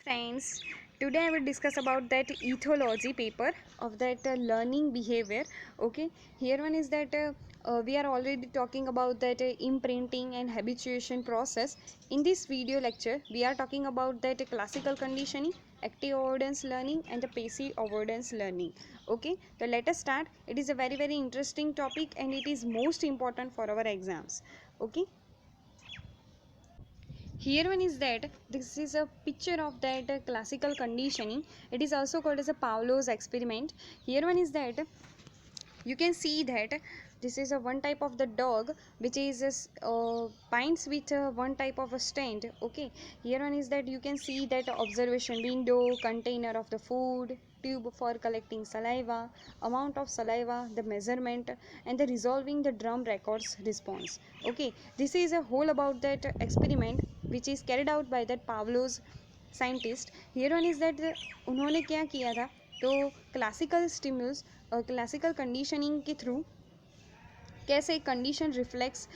Friends, today I will discuss about that ethology paper of that learning behavior. Okay, here one is that we are already talking about that imprinting and habituation process. In this video lecture we are talking about that classical conditioning, active avoidance learning and the passive avoidance learning. Okay, so let us start. It is a very interesting topic and it is most important for our exams. Okay, here one is that this is a picture of that classical conditioning. It is also called as a Pavlov's experiment. Here one is that you can see that this is a one type of the dog which is binds with one type of a stand. Okay, here one is that you can see that observation window, container of the food, tube for collecting saliva, amount of saliva, the measurement and the resolving the drum records response. Okay, this is a whole about that experiment which is carried out by that Pavlov's scientist. Here one is that उन्होंने क्या किया था, तो classical स्टिम्यूल्स classical conditioning के through कैसे condition reflex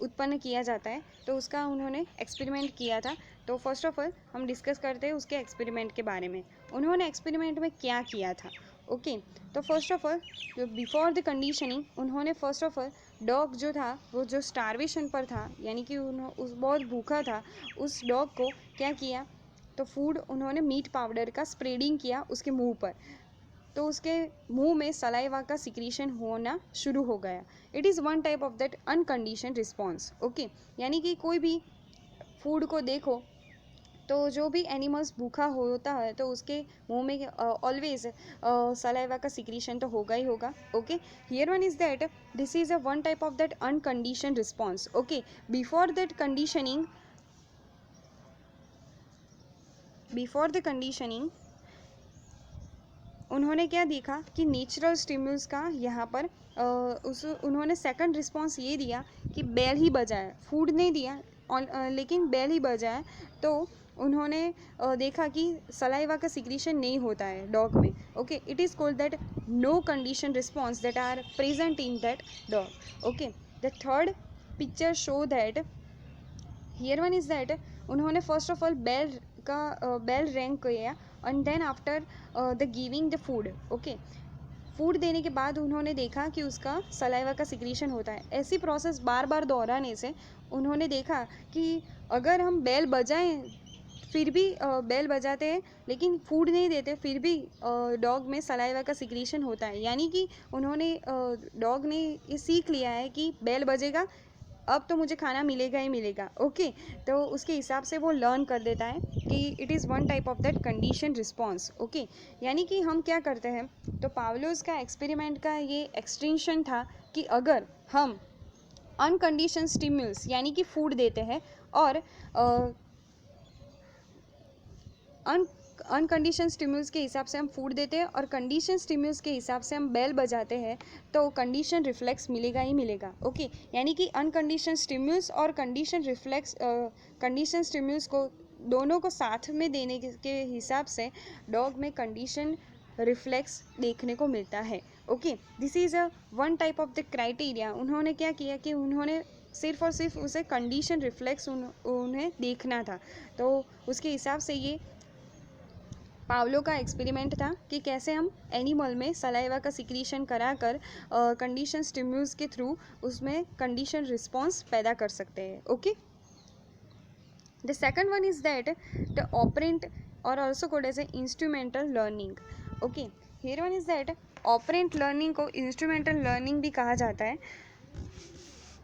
उत्पन्न किया जाता है, तो उसका उन्होंने एक्सपेरिमेंट किया था. तो फर्स्ट ऑफ ऑल हम डिस्कस करते हैं उसके एक्सपेरिमेंट के बारे में. उन्होंने एक्सपेरिमेंट में क्या किया था. ओके, तो first of all before the conditioning उन्होंने फर्स्ट ऑफ ऑल डॉग जो था वो जो स्टारवेशन पर था, यानी कि उस बहुत भूखा था, उस डॉग को क्या किया, तो फूड उन्होंने मीट पाउडर का स्प्रेडिंग किया उसके मुंह पर. तो उसके मुंह में सलाइवा का सिक्रीशन होना शुरू हो गया. It is one type of that uncondition response. Okay, यानी कि कोई भी फूड को देखो तो जो भी एनिमल्स भूखा होता है तो उसके मुंह में ऑलवेज सलाइवा का सिक्रीशन तो होगा ही होगा. Okay, here one is that this is a one type of that uncondition response. Okay, before the conditioning उन्होंने क्या देखा कि नेचुरल स्टिम्युल्स का यहाँ पर उन्होंने सेकंड रिस्पॉन्स ये दिया कि बेल ही बजाए, फूड नहीं दिया लेकिन बेल ही बजाए. तो उन्होंने देखा कि सलाइवा का सिक्रीशन नहीं होता है डॉग में. Okay, it is called that no condition response that are present in that dog. Okay, the third picture show that here one is that उन्होंने first of all bell rang किया and then after the giving the food. Okay, food देने के बाद उन्होंने देखा कि उसका saliva का सिक्रीशन होता है. ऐसी प्रोसेस बार बार दोहराने से उन्होंने देखा कि अगर हम बेल बजाएं, फिर भी बेल बजाते हैं लेकिन फूड नहीं देते, फिर भी डॉग में सलाइवा का सिक्रीशन होता है. यानी कि उन्होंने डॉग ने ये सीख लिया है कि बेल बजेगा अब तो मुझे खाना मिलेगा ही मिलेगा. ओके, तो उसके हिसाब से वो लर्न कर देता है कि it is one type of that condition response. Okay, यानी कि हम क्या करते हैं, तो पावलोस का एक्सपेरिमेंट का ये एक्सटेंशन था कि अगर हम अनकंडीशन स्टिम्युल्स यानी कि फूड देते हैं और अनकंडीशन स्टिम्युल्स के हिसाब से हम फूड देते हैं और कंडीशन स्टिम्युल्स के हिसाब से हम बेल बजाते हैं, तो कंडीशन रिफ्लेक्स मिलेगा ही मिलेगा. ओके, यानी कि अनकंडीशन स्टिम्युल्स और कंडीशन स्टिम्युल्स को दोनों को साथ में देने के हिसाब से डॉग में कंडीशन रिफ्लेक्स देखने को मिलता है. Okay, this is a one type of the criteria. उन्होंने क्या किया कि उन्होंने सिर्फ और सिर्फ उसे कंडीशन रिफ्लेक्स उन्हें देखना था. तो उसके हिसाब से ये पावलो का एक्सपेरिमेंट था कि कैसे हम एनिमल में सलाइवा का सिक्रीशन कराकर कंडीशन स्टिम्यूल्स के थ्रू उसमें कंडीशन रिस्पॉन्स पैदा कर सकते हैं. Okay, the second one is that the operant और also called as a instrumental learning. Okay, here one is that operant learning को इंस्ट्रूमेंटल लर्निंग भी कहा जाता है.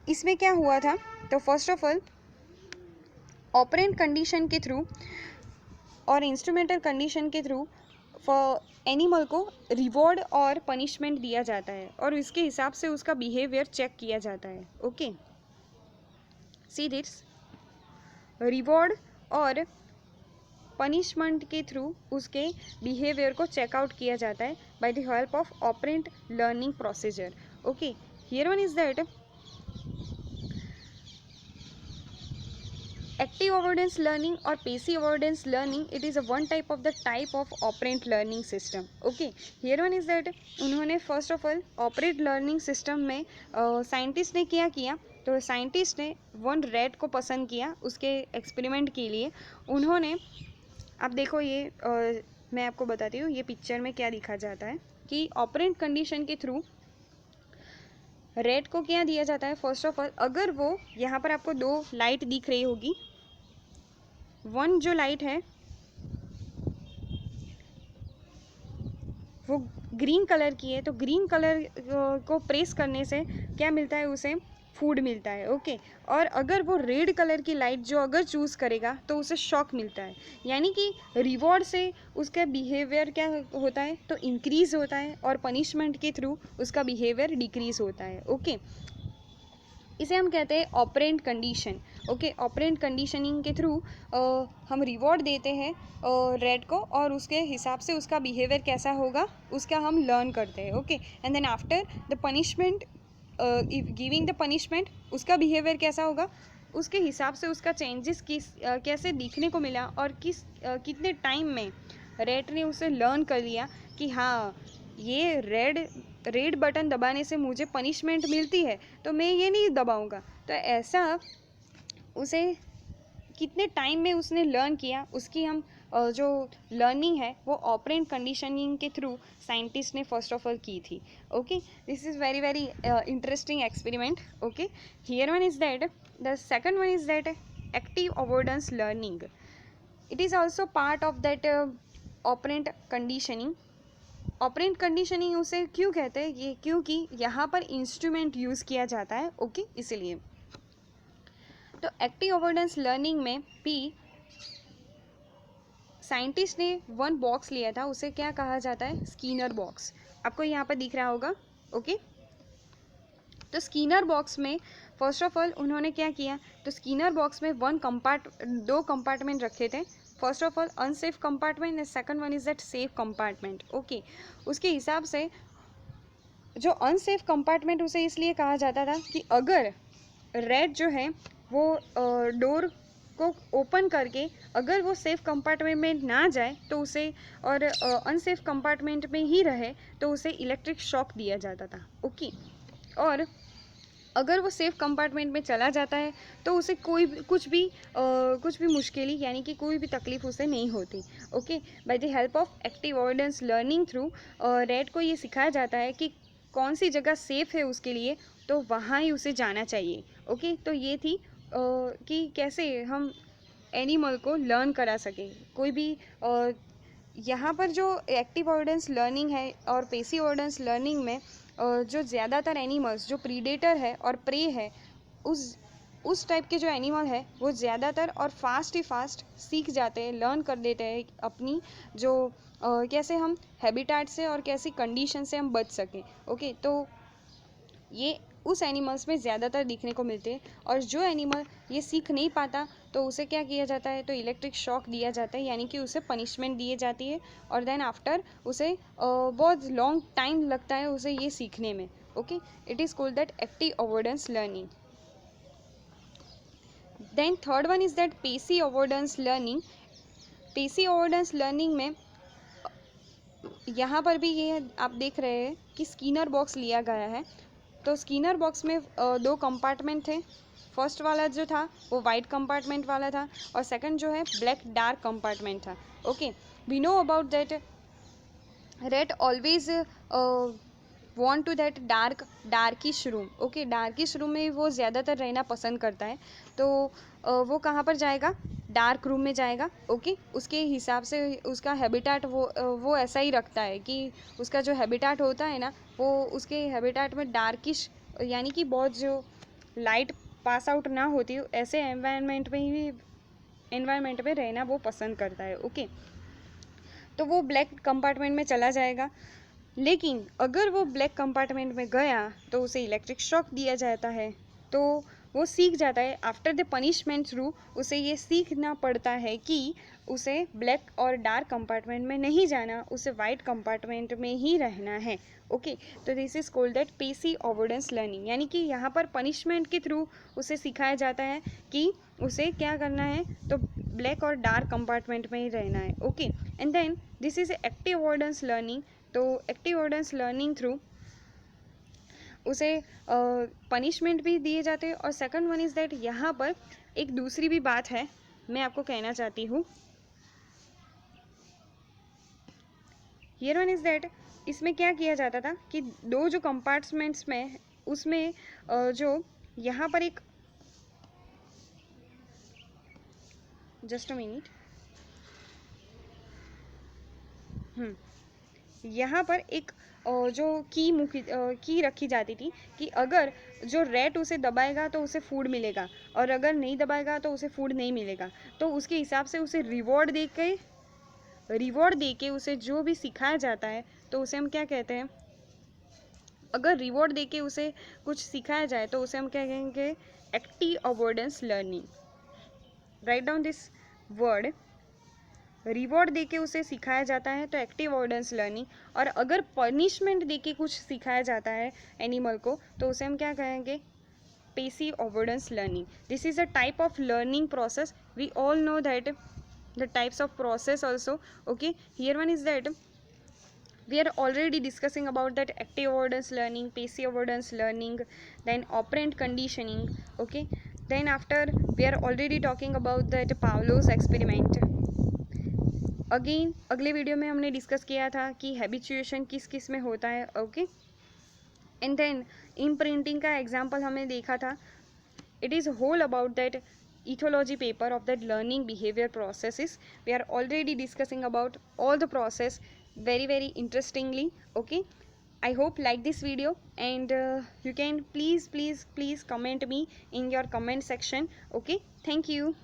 इसमें क्या हुआ था, तो first of all operant condition के थ्रू और इंस्ट्रूमेंटल कंडीशन के थ्रू फॉर एनिमल को रिवॉर्ड और पनिशमेंट दिया जाता है और इसके हिसाब से उसका बिहेवियर चेक किया जाता है. ओके, सी दिस रिवॉर्ड और पनिशमेंट के थ्रू उसके बिहेवियर को चेकआउट किया जाता है by the help of operant learning procedure. Okay, here one is that active avoidance learning और passive avoidance learning, it is a one type of the type of operant learning system. Okay, here one is that उन्होंने first of all operant learning system में scientist ने क्या किया, तो scientist ने one rat को पसंद किया उसके एक्सपेरिमेंट के लिए. उन्होंने आप देखो ये मैं आपको बताती हूँ ये पिक्चर में क्या दिखा जाता है कि ऑपरेंट कंडीशन के थ्रू रेड को क्या दिया जाता है। फर्स्ट ऑफ ऑल अगर वो यहाँ पर आपको दो लाइट दिख रही होगी, वन जो लाइट है वो ग्रीन कलर की है, तो ग्रीन कलर को प्रेस करने से क्या मिलता है, उसे फूड मिलता है। ओके, और अगर वो रेड कलर की लाइट जो अगर चूज़ करेगा तो उसे शॉक मिलता है, यानी कि रिवॉर्ड से उसका बिहेवियर क्या होता है, तो इंक्रीज होता है, और पनिशमेंट के थ्रू उसका बिहेवियर डिक्रीज होता है। ओके, इसे हम कहते हैं operant condition. Okay, operant conditioning के थ्रू हम रिवॉर्ड देते हैं रेड को, और उसके हिसाब से उसका बिहेवियर कैसा होगा उसका हम लर्न करते हैं। Okay, and then after the punishment, giving the punishment, उसका बिहेवियर कैसा होगा, उसके हिसाब से उसका चेंजेस कैसे दिखने को मिला, और कितने टाइम में रेड ने उसे लर्न कर लिया कि हाँ ये रेड बटन दबाने से मुझे पनिशमेंट मिलती है, तो मैं ये नहीं दबाऊंगा। तो ऐसा उसे कितने टाइम में उसने लर्न किया, उसकी हम जो लर्निंग है वो ऑपरेंट कंडीशनिंग के थ्रू साइंटिस्ट ने फर्स्ट ऑफ ऑल की थी। Okay, this is very very interesting experiment. Okay, here one is that, the second one is that active avoidance learning. It is also part of that operant conditioning. Operant conditioning उसे क्यों कहते हैं, ये क्योंकि यहाँ पर इंस्ट्रूमेंट यूज़ किया जाता है। ओके, इसीलिए। तो एक्टिव अवॉइडेंस लर्निंग में भी साइंटिस्ट ने वन बॉक्स लिया था, उसे क्या कहा जाता है, स्कीनर बॉक्स। आपको यहाँ पर दिख रहा होगा। ओके, तो स्कीनर बॉक्स में फर्स्ट ऑफ ऑल उन्होंने क्या किया, तो स्कीनर बॉक्स में दो कंपार्टमेंट रखे थे। First of all unsafe compartment and second one is that safe compartment. Okay, उसके हिसाब से जो अनसेफ कंपार्टमेंट उसे इसलिए कहा जाता था कि अगर रेड जो है वो डोर को ओपन करके अगर वो सेफ कंपार्टमेंट में ना जाए तो उसे, और अनसेफ कंपार्टमेंट में ही रहे तो उसे इलेक्ट्रिक शॉक दिया जाता था। ओके, और अगर वो सेफ कंपार्टमेंट में चला जाता है तो उसे कुछ भी मुश्किल यानी कि कोई भी तकलीफ उसे नहीं होती। Okay, bye the help of active avoidance learning through red को ये सिखाया जाता है कि कौन सी जगह सेफ है उसके लिए, तो वहाँ ही उसे जाना चाहिए। ओके, तो ये थी कि कैसे हम एनिमल को लर्न करा सकें कोई भी। यहाँ पर जो एक्टिव अवॉइडेंस लर्निंग है और पेसिव अवॉइडेंस लर्निंग में जो ज़्यादातर एनिमल्स जो प्रीडेटर है और प्रे है, उस टाइप के जो एनिमल है वो ज़्यादातर और फास्ट सीख जाते हैं, लर्न कर देते हैं अपनी जो कैसे हम हैबिटेट से और कैसी कंडीशन से हम बच सकें। ओके, तो ये उस एनिमल्स में ज़्यादातर दिखने को मिलते हैं, और जो एनिमल ये सीख नहीं पाता तो उसे क्या किया जाता है, तो इलेक्ट्रिक शॉक दिया जाता है, यानी कि उसे पनिशमेंट दी जाती है, और देन आफ्टर उसे बहुत लॉन्ग टाइम लगता है उसे ये सीखने में। Okay, it is called that active avoidance learning. Then third one is that passive avoidance learning. Passive avoidance learning में यहाँ पर भी ये आप देख रहे हैं कि स्कीनर बॉक्स लिया गया है। तो स्कीनर बॉक्स में दो कंपार्टमेंट थे। फर्स्ट वाला जो था वो वाइट कंपार्टमेंट वाला था, और सेकंड जो है ब्लैक डार्क कंपार्टमेंट था। Okay, we know about that rat always want to that darkish room. Okay, darkish room में वो ज़्यादातर रहना पसंद करता है, तो वो कहाँ पर जाएगा, डार्क रूम में जाएगा। ओके, उसके हिसाब से उसका हैबिटेट वो ऐसा ही रखता है कि उसका जो हैबिटेट होता है ना, वो उसके हैबिटेट में डार्किश यानी कि बहुत जो लाइट पास आउट ना होती ऐसे एनवायरनमेंट में रहना वो पसंद करता है। ओके, तो वो ब्लैक कंपार्टमेंट में चला जाएगा, लेकिन अगर वो ब्लैक कंपार्टमेंट में गया तो उसे इलेक्ट्रिक शॉक दिया जाता है, तो वो सीख जाता है। आफ्टर द पनिशमेंट थ्रू उसे ये सीखना पड़ता है कि उसे ब्लैक और डार्क कंपार्टमेंट में नहीं जाना, उसे वाइट कंपार्टमेंट में ही रहना है। ओके, तो this is called that passive avoidance learning, यानी कि यहाँ पर पनिशमेंट के थ्रू उसे सिखाया जाता है कि उसे क्या करना है, तो ब्लैक और डार्क कंपार्टमेंट में ही रहना है। Okay, and then this is active avoidance learning. तो एक्टिव अवॉइडेंस लर्निंग थ्रू उसे पनिशमेंट भी दिए जाते हैं, और सेकंड वन इज़ दैट यहाँ पर एक दूसरी भी बात है मैं आपको कहना चाहती हूँ हियर वन इज दैट, इसमें क्या किया जाता था कि दो जो कंपार्टमेंट्स में, उसमें जो यहाँ पर एक, जस्ट अ मिनट, यहाँ पर एक जो की रखी जाती थी कि अगर जो रैट उसे दबाएगा तो उसे फूड मिलेगा, और अगर नहीं दबाएगा तो उसे फूड नहीं मिलेगा। तो उसके हिसाब से उसे रिवॉर्ड दे के उसे जो भी सिखाया जाता है तो उसे हम क्या कहते हैं, अगर रिवॉर्ड दे के उसे कुछ सिखाया जाए तो उसे हम क्या कहेंगे, active avoidance learning. Write down this word, reward देके उसे सिखाया जाता है तो एक्टिव अवॉइडेंस लर्निंग, और अगर पनिशमेंट देके कुछ सिखाया जाता है एनिमल को तो उसे हम क्या कहेंगे, passive avoidance learning. This is a type of learning process, we all know that the types of process also. Okay, here one is that we are already discussing about that active avoidance learning, passive avoidance learning, then operant conditioning. Okay, then after we are already talking about that Pavlov's experiment. Again अगले video में हमने discuss किया था कि habituation किस किस में होता है। ओके, एंड देन इम्प्रिंटिंग का एग्जाम्पल हमने देखा था। It is whole about that ethology paper of that learning behavior processes. We are already discussing about all the process very interestingly. Okay, I hope like this video, and you can please comment me in your comment section. Okay, thank you.